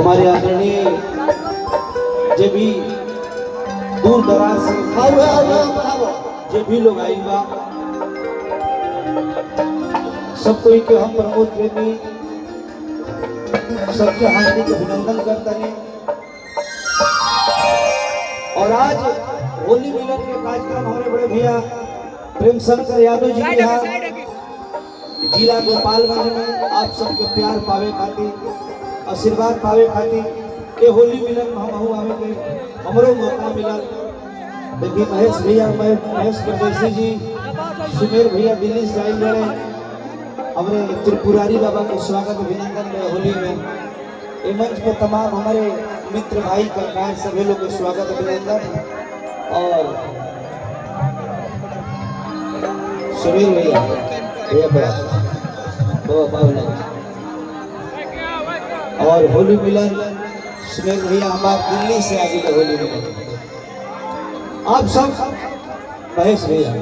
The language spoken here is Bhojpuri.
हमारे आदरणीय जे भी दूर दराज से जे भी लोग आई बा सब कोई के हम प्रमोद प्रेमी सबके हार्दिक अभिनंदन करता है। और आज होली मिलन के कार्यक्रम हमारे बड़े भैया प्रेम शंकर यादव जी के यहाँ जिला गोपालगंज में आप सबके प्यार पावे खातिर आशीर्वाद पावे खातिर ये होली मिलन में हम आवे के हमरो मौका मिला। देखिए महेश भैया महेश परदेसी जी सुमेर भैया दिल्ली से आए बड़े हमारे त्रिपुरारी बाबा को स्वागत अभिनंदन में होली में ये मंच पर तमाम हमारे मित्र भाई करना सभी लोग को स्वागत अभिनंदन। और सुमेर भैया और होली मिलन सुमेर भैया हमारे दिल्ली से आगे के होली मिलन आप सब महेश भैया